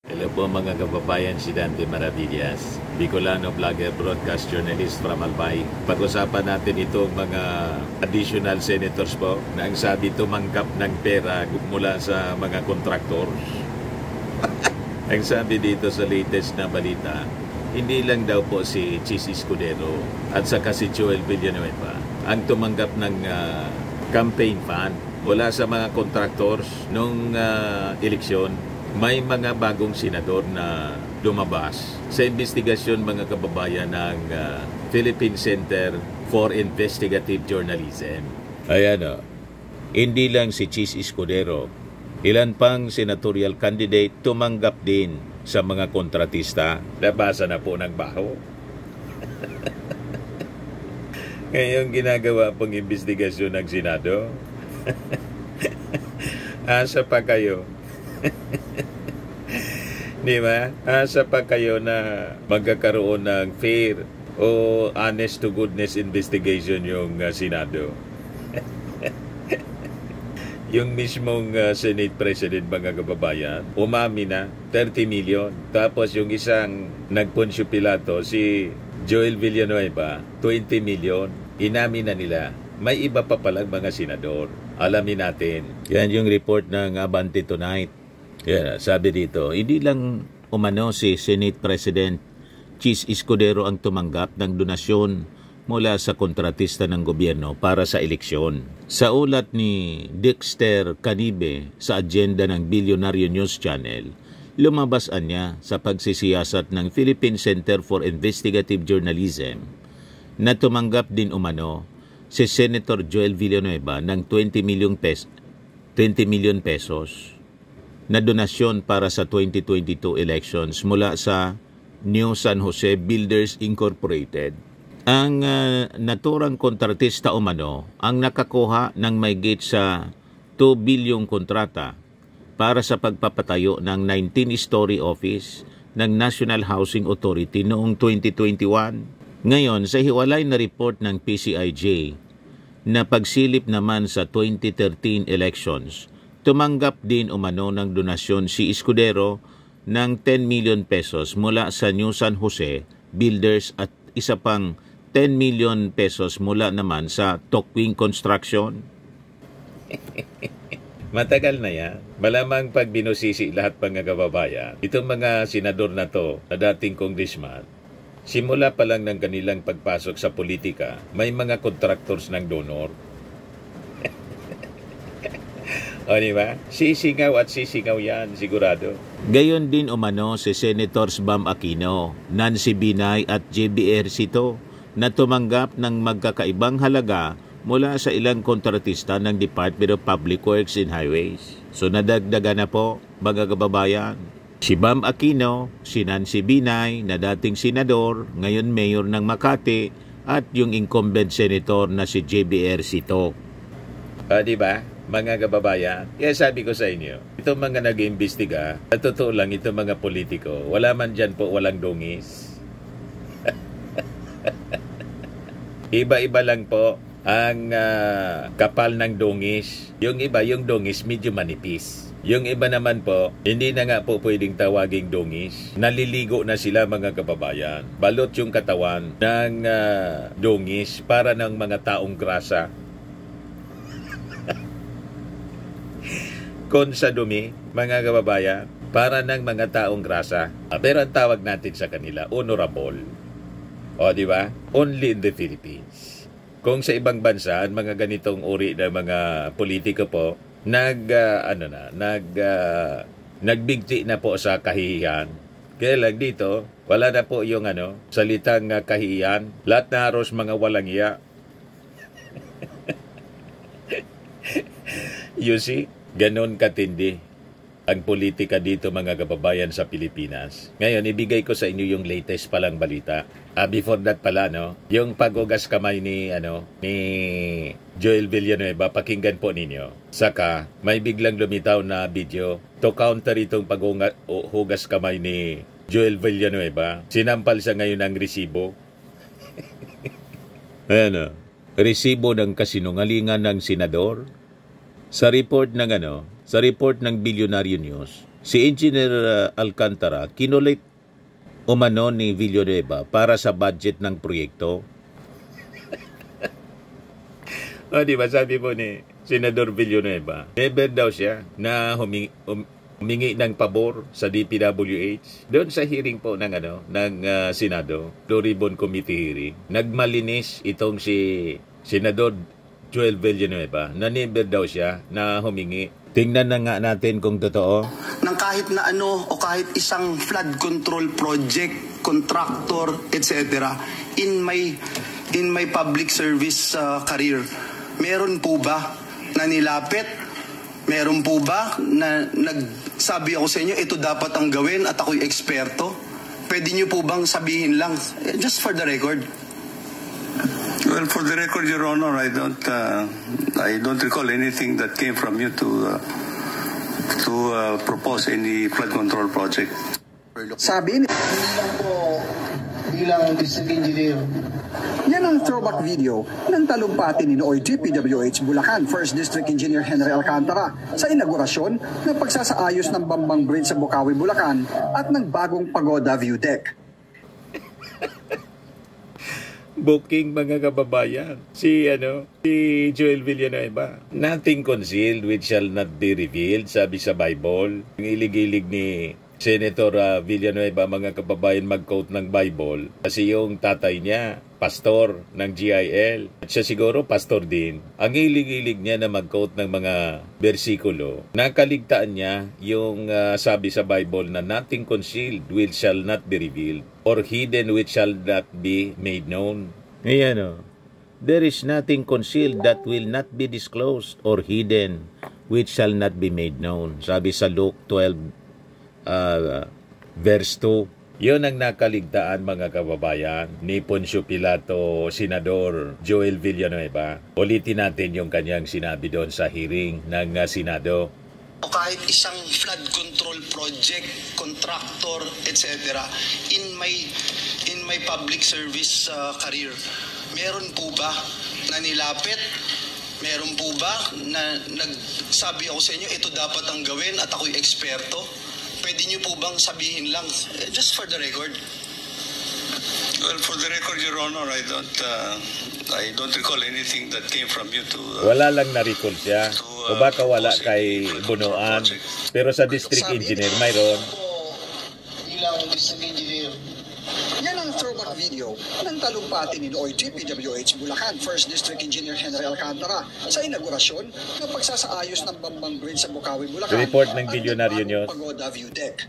Hello po mga kababayan, si Dante Maravillas, Bicolano vlogger, broadcast journalist from Albay. Pag-usapan natin itong mga additional senators po na ang sabi tumanggap ng pera mula sa mga kontraktor. Ang sabi dito sa latest na balita, hindi lang daw po si Chis Escudero at saka si Joel Villanueva ang tumanggap ng campaign fund mula sa mga contractors nung eleksyon. May mga bagong senador na lumabas sa investigasyon mga kababayan ng Philippine Center for Investigative Journalism. Ayan o, hindi lang si Chis Escudero, ilan pang senatorial candidate tumanggap din sa mga kontratista. Nabasa na po ng baho. Ngayong ginagawa pong investigasyon ng Senado. Asa pa kayo? Di ba? Asa pa kayo na magkakaroon ng fair o honest to goodness investigation yung Senado? Yung mismong Senate President mga kababayan, umami na 30 million. Tapos yung isang nagponsyo Pilato, si Joel Villanueva, 20 million. Inamin na nila. May iba pa palang mga senador. Alamin natin. Yan yung report ng Abante Tonight. Yeah, sabi dito, hindi lang umano si Senate President Chis Escudero ang tumanggap ng donasyon mula sa kontratista ng gobyerno para sa eleksyon. Sa ulat ni Dexter Canibe sa agenda ng Billionaire News Channel, lumabas niya sa pagsisiyasat ng Philippine Center for Investigative Journalism na tumanggap din umano si Senator Joel Villanueva ng 20 million pesos na donasyon para sa 2022 elections mula sa New San Jose Builders Incorporated. Ang naturang kontratista umano ang nakakuha ng mahigit sa 2 bilyong kontrata para sa pagpapatayo ng 19-story office ng National Housing Authority noong 2021. Ngayon, sa hiwalay na report ng PCIJ na pagsilip naman sa 2013 elections, tumanggap din umano ng donasyon si Escudero ng 10 million pesos mula sa New San Jose Builders at isa pang 10 million pesos mula naman sa Tokwing Construction. Matagal na yan. Malamang pag binusisi lahat mga kababayan, itong mga senador na to, na dating congressman, simula pa lang ng kanilang pagpasok sa politika, may mga contractors ng donor. O diba? Sisingaw at sisingaw yan, sigurado. Gayon din umano si Senators Bam Aquino, Nancy Binay at JB Ejercito na tumanggap ng magkakaibang halaga mula sa ilang kontratista ng Department of Public Works and Highways. So nadagdagan na po, mga kababayan. Si Bam Aquino, si Nancy Binay na dating senador, ngayon mayor ng Makati, at yung incumbent senator na si JB Ejercito. Diba? Mga kababayan, kaya sabi ko sa inyo, itong mga nag-iimbestiga, sa totoo lang itong mga politiko, wala man dyan po walang dungis. Iba-iba lang po ang kapal ng dungis. Yung iba, yung dungis medyo manipis. Yung iba naman po, hindi na nga po pwedeng tawaging dungis. Naliligo na sila mga kababayan. Balot yung katawan ng dungis para ng mga taong grasa. Kon sa dumi, mga kababayan, para ng mga taong grasa. Pero ang tawag natin sa kanila, honorable. O, di ba? Only in the Philippines. Kung sa ibang bansa, ang mga ganitong uri ng mga politiko po, nagbigti na po sa kahihiyan. Kaya lang dito, wala na po yung salitang kahihiyan. Lahat na haros mga walang iya. You see? Ganon katindi ang politika dito mga kababayan sa Pilipinas. Ngayon, ibigay ko sa inyo yung latest palang balita. Before that pala, yung pag-ugas kamay ni Joel Villanueva, pakinggan po ninyo. Saka, may biglang lumitaw na video to counter itong pag-hugas kamay ni Joel Villanueva. Sinampal siya ngayon ng resibo. Ayan resibo ng kasinungalingan ng senador. Sa report ng Billionaire News, Si Engineer Alcantara kinulit umano ni Villanueva para sa budget ng proyekto. O di ba sabi po ni Senador Villanueva, never daw siya na humingi ng pabor sa DPWH. Doon sa hearing po ng Senado, Blue Committee hearing, nagmalinis itong si Senador Joel Villanueva na never daw siya na humingi. Tingnan na nga natin kung totoo. Ng kahit na ano o kahit isang flood control project, contractor, etc. in my public service career, meron po ba na nilapit? Meron po ba na nagsabi ako sa inyo, ito dapat ang gawin at ako'y eksperto? Pwede niyo po bang sabihin lang, just for the record? Well, for the record, Your Honor, I don't recall anything that came from you to propose any flood control project. Sabi ni bilang district engineer. Yan ang throwback video ng talumpati ni Nooy DPWH Bulacan First District Engineer Henry Alcantara sa inaugurasyon ng pagsasaayos ng Bambang Bridge sa Bukawi, Bulacan at ng bagong Pagoda View Deck. Booking mga kababayan. Si Joel Villanueva. Nothing concealed which shall not be revealed, sabi sa Bible. Ang ilig-ilig ni Senator Villanueva, mga kababayan, mag-quote ng Bible. Kasi yung tatay niya, pastor ng GIL. At siya siguro pastor din. Ang ilig-ilig niya na mag-quote ng mga bersikulo. Nakaligtaan niya yung sabi sa Bible na nothing concealed which shall not be revealed, or hidden which shall not be made known. Ayan there is nothing concealed that will not be disclosed, or hidden which shall not be made known. Sabi sa Luke 12 verse 2. Yun ang nakaligtaan, mga kababayan, ni Poncio Pilato, Senador Joel Villanueva. Ulitin natin yung kanyang sinabi doon sa hearing ng Senado. O kahit isang flood control project, contractor, etc. in my public service career, meron po ba na nilapit? Meron po ba na nagsabi ako sa inyo, ito dapat ang gawin at ako'y eksperto? Pwede niyo po bang sabihin lang, just for the record? Well, for the record, Your Honor, I don't recall anything that came from you to... Wala lang na-recall siya. O baka wala kay Bunuan. Pero sa district engineer, mayroon. Bilang district engineer. Yan ang throwback video ng talumpati ni Nooy DPWH Bulacan First District Engineer Henry Alcantara sa inaugurasyon ng pagsasaayos ng Bambang Bridge sa Bukawi, Bulacan. Report ng Bilyonaryo News. Pagoda View Deck.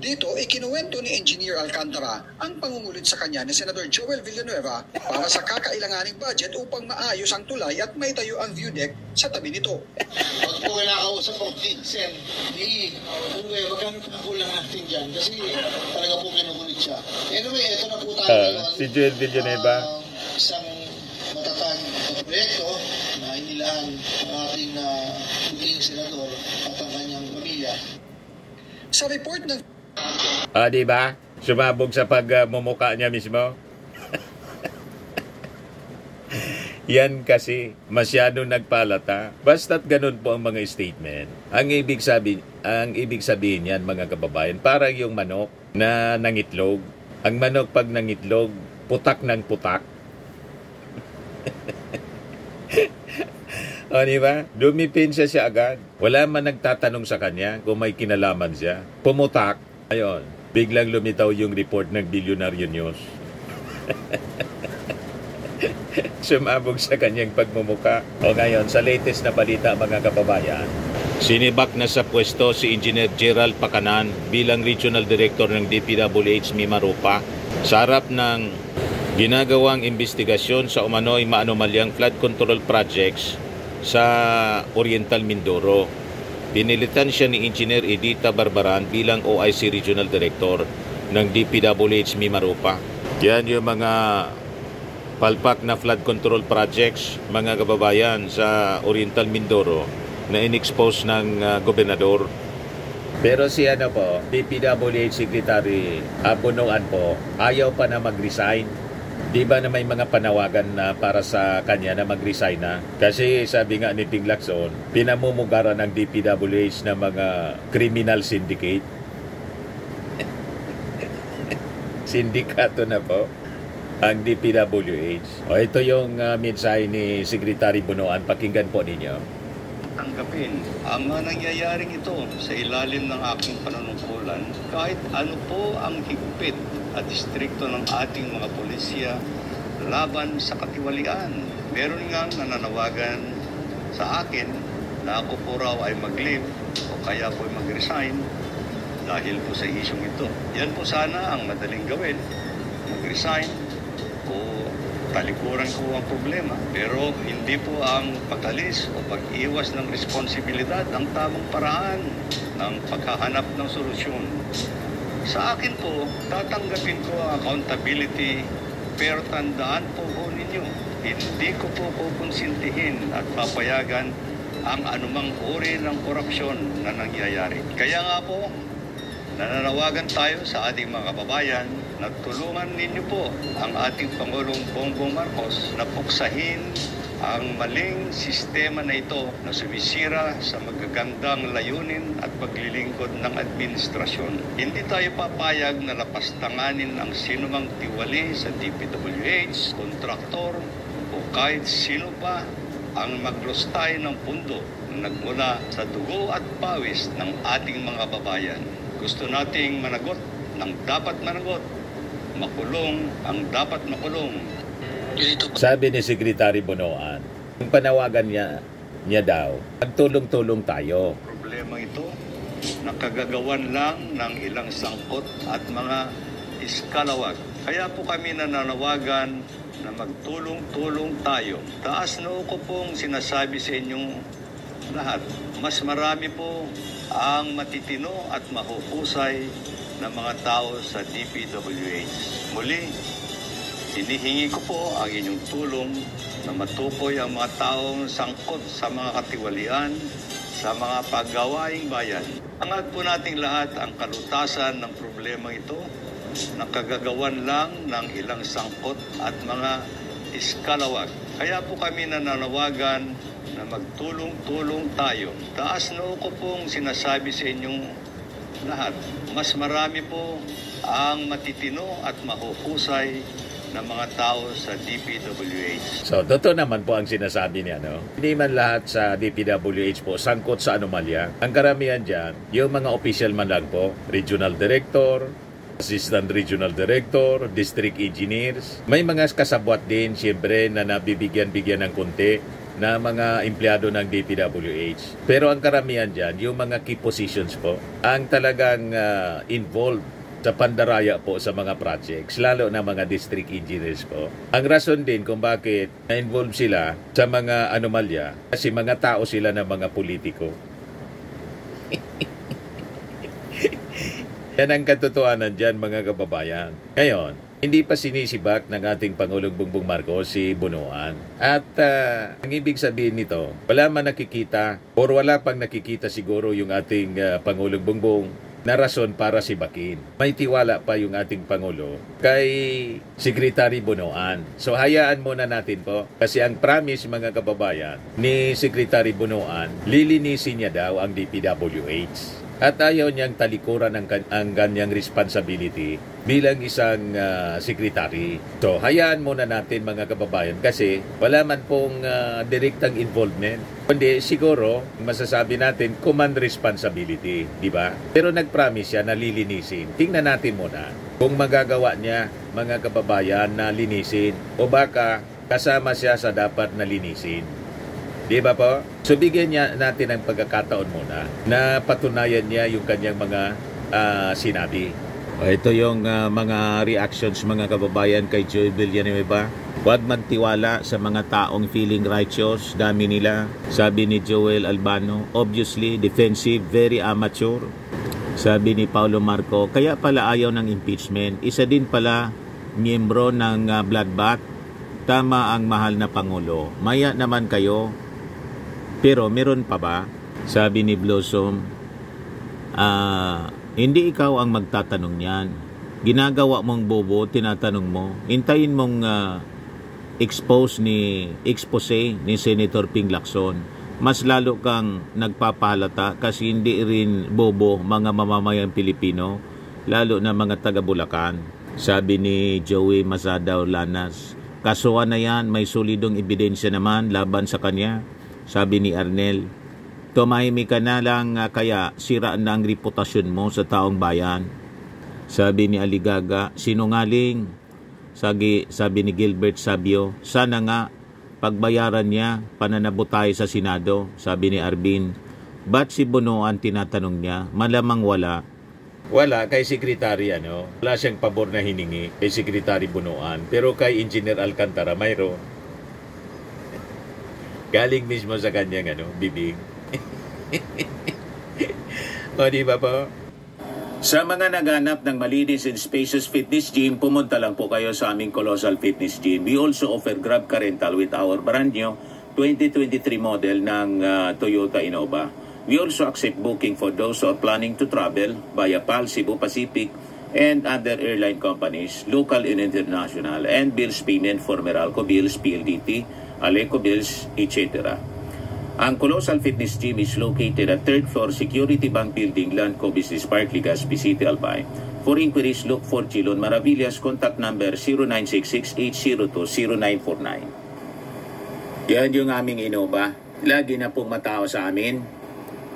Dito, ikinuwento ni Engineer Alcantara ang pangungulit sa kanya ni Senador Joel Villanueva para sa kakailanganing budget upang maayos ang tulay at maitayo ang view deck sa tabi nito. Pag po kinakausap ko, Sen, Villanueva, magkano pa kulang natin dyan? Kasi talaga po kinukulit siya. Anyway, ito na po tayo ngayon. Si Joel Villanueva. Isang matatag na proyekto na inilaan ng ating puting senador at ang kanyang pamilya. Sa report ng Di ba? Sumabog sa pagmumuka niya mismo. Yan kasi masyado nagpalata. Basta't ganun po ang mga statement. Ang ibig sabihin yan, mga kababayan, parang yung manok na nangitlog. Ang manok pag nangitlog, putak ng putak. O, diba? Dumipensya siya agad. Wala man nagtatanong sa kanya kung may kinalaman siya. Pumutak. Ayun, biglang lumitaw yung report ng Bilyonaryo News. Sumabog sa kanyang pagmumuka. O ngayon, sa latest na balita, mga kababayan, sinibak na sa pwesto si Engineer Gerald Pacanan bilang Regional Director ng DPWH Mimaropa sa harap ng ginagawang investigasyon sa umano'y maanomalyang flood control projects sa Oriental Mindoro. Pinilitan siya ni Engineer Edita Barbaran bilang OIC Regional Director ng DPWH Mimaropa. Yan yung mga palpak na flood control projects, mga kababayan, sa Oriental Mindoro na in-expose ng gobernador. Pero si DPWH Secretary Bunuan po, ayaw pa na mag-resign. Di ba na may mga panawagan na para sa kanya na mag-resign na? Kasi sabi nga ni Ting Lacson, pinamumugaran ng DPWH na mga criminal syndicate. Sindikato na po ang DPWH. O ito yung mensahe ni Secretary Bunoan. Pakinggan po ninyo. Tanggapin ang mga nangyayaring ito sa ilalim ng aking panunungkulan kahit ano po ang higpit at distrikto ng ating mga pulisya laban sa katiwalian. Meron nga nananawagan sa akin na ako po raw ay mag-leave o kaya po ay mag-resign dahil po sa isyong ito. Yan po sana ang madaling gawin, mag-resign o talikuran ko ang problema. Pero hindi po ang pag-alis o pag-iwas ng responsibilidad ang tamang paraan ng paghahanap ng solusyon. Sa akin po, tatanggapin ko ang accountability, pero tandaan po ninyo, hindi ko po kukonsintihin at papayagan ang anumang uri ng korupsyon na nangyayari. Kaya nga po, nananawagan tayo sa ating mga kababayan na tulungan ninyo po ang ating Pangulong Bongbong Marcos na puksahin ang maling sistema na ito na sumisira sa magagandang layunin at paglilingkod ng administrasyon. Hindi tayo papayag na lapastanganin ang sinumang tiwali sa DPWH, kontraktor o kahit sino pa ang maglustay ng pundo na nagmula sa dugo at pawis ng ating mga babayan. Gusto nating managot ng dapat managot, makulong ang dapat makulong. Sabi ni Secretary Bunoan, ang panawagan niya daw, magtulong-tulong tayo. Problema ito, nakagagawan lang ng ilang sangkot at mga iskalawag. Kaya po kami nananawagan na magtulong-tulong tayo. Taas noo ko pong sinasabi sa inyong lahat. Mas marami po ang matitino at mahuhusay na mga tao sa DPWH. Muli, hinihingi ko po ang inyong tulong na matukoy ang mga taong sangkot sa mga katiwalian sa mga paggawaing bayan. Angat po nating lahat ang kalutasan ng problema ito na kagagawan lang ng ilang sangkot at mga iskalawag. Kaya po kami nananawagan na magtulong-tulong tayo. Taas noo ko pong sinasabi sa inyong lahat. Mas marami po ang matitino at mahuhusay ng mga tao sa DPWH. So, totoo naman po ang sinasabi niya, no? Hindi man lahat sa DPWH po sangkot sa anomalya. Ang karamihan dyan, yung mga official man lang po, regional director, assistant regional director, district engineers. May mga kasabwat din, siyempre, na nabibigyan-bigyan ng konti na mga empleyado ng DPWH. Pero ang karamihan dyan, yung mga key positions po, ang talagang involved sa pandaraya po sa mga projects, lalo na mga district engineers po. Ang rason din kung bakit na-involve sila sa mga anomalya, kasi mga tao sila ng mga politiko. Yan ang katotohanan dyan, mga kababayan. Ngayon, hindi pa sinisibak ng ating Pangulong Bongbong Marcos si Bunoan. At ang ibig sabihin nito, wala man nakikita o wala pang nakikita siguro yung ating Pangulong Bongbong na rason para sibakin. May tiwala pa yung ating Pangulo kay Secretary Bunoan. So hayaan muna natin po kasi ang promise, mga kababayan, ni Secretary Bunoan, lilinisin niya daw ang DPWH. At ayaw niyang talikuran ang ganyang responsibility bilang isang secretary. So, hayaan muna natin, mga kababayan, kasi wala man pong direktang involvement. Kundi siguro, masasabi natin, command responsibility, di ba? Pero nag-promise siya na lilinisin. Tingnan natin muna kung magagawa niya, mga kababayan, na linisin o baka kasama siya sa dapat na linisin. Di ba po? So bigyan niya natin ang pagkakataon muna na patunayan niya yung kanyang mga sinabi. Ito yung mga reactions, mga kababayan, kay Joel Villanueva. Huwag magtiwala sa mga taong feeling righteous, dami nila. Sabi ni Joel Albano, obviously defensive, very amateur. Sabi ni Paulo Marco, kaya pala ayaw ng impeachment. Isa din pala miyembro ng bloodbath. Tama ang mahal na Pangulo. Maya naman kayo. Pero meron pa ba? Sabi ni Blossom, hindi ikaw ang magtatanong niyan. ginagawa mong bobo, tinatanong mo, hintayin mong expose ni Senator Ping Lacson. Mas lalo kang nagpapahalata kasi hindi rin bobo mga mamamayang Pilipino, lalo na mga taga Bulacan. Sabi ni Joey Mazadaw Lanas, kasuhan na yan, may solidong ebidensya naman laban sa kanya. Sabi ni Arnel, tumahimik ka na lang kaya siraan na ang reputasyon mo sa taong bayan. Sabi ni Aligaga, sinungaling. Sabi ni Gilbert Sabio, sana nga pagbayaran niya, pananabot tayo sa Senado. Sabi ni Arvin, ba't si Bonoan tinatanong niya? Malamang wala. Wala, kay Sekretary wala siyang pabor na hiningi kay Sekretary Bonoan. Pero kay Engineer Alcantara, mayroon. Galing mismo sa kanyang bibig. O di ba po? Sa mga naghanap ng malinis and spacious fitness gym, pumunta lang po kayo sa aming Colossal Fitness Gym. We also offer Grab Car Rental with our brand new 2023 model ng Toyota Innova. We also accept booking for those who are planning to travel via PAL, Cebu Pacific, and other airline companies, local and international, and bills payment for Meralco Bills, PLDT, Aleco Bills, etc. Ang Colossal Fitness Gym is located at 3rd floor Security Bank Building, Landco Business Park, Legazpi City, Albay. For inquiries, look for Chilon Maravillas. Contact number 0966-802-0949. Yan yung aming Innova. Lagi na pong matao sa amin.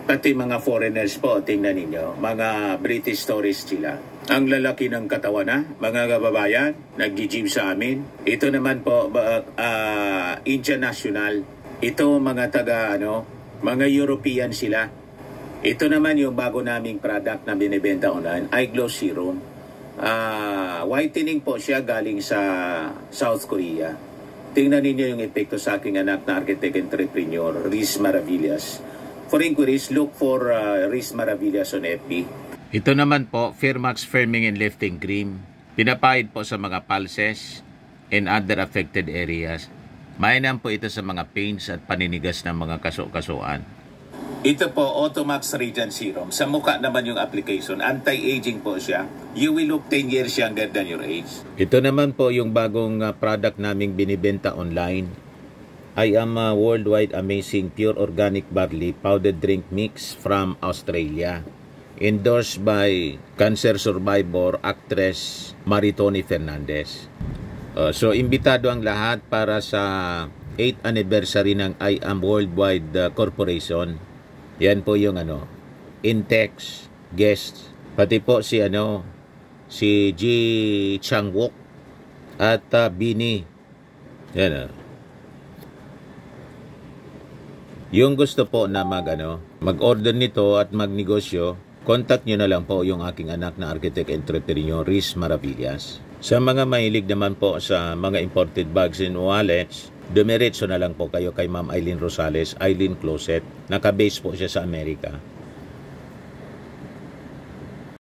Pati mga foreigners po, tingnan ninyo. Mga British tourists sila. Ang lalaki ng katawan na, mga kababayan, nag-gym sa amin. Ito naman po, Indian National. Ito mga mga European sila. Ito naman yung bago naming product na binibenta online, Eye Glow Serum. Whitening po siya galing sa South Korea. Tingnan ninyo yung epekto sa aking anak na architect entrepreneur, Riz Maravillas. For inquiries, look for Riz Maravillas on FB. Ito naman po, Firmax Firming and Lifting Cream. Pinapahid po sa mga pulses and other affected areas. Mainam po ito sa mga pains at paninigas ng mga kaso-kasuan. Ito po, Automax Radiant Serum. Sa mukha naman yung application. Anti-aging po siya. You will look 10 years younger than your age. Ito naman po yung bagong product naming binibenta online. I am a worldwide amazing pure organic barley powdered drink mix from Australia. Endorsed by cancer survivor actress Maritoni Fernandez. So, imbitado ang lahat para sa 8th anniversary ng I Am Worldwide Corporation. Yan po yung Intex guests. Pati po si G. Changwook at Bini. Yan Yung gusto po na mag-order nito at magnegosyo, contact nyo na lang po yung aking anak na architect entrepreneur, Riz Maravillas. Sa mga mahilig naman po sa mga imported bags and wallets, dumiretso na lang po kayo kay Ma'am Eileen Rosales, Eileen Closet. Naka-base po siya sa Amerika.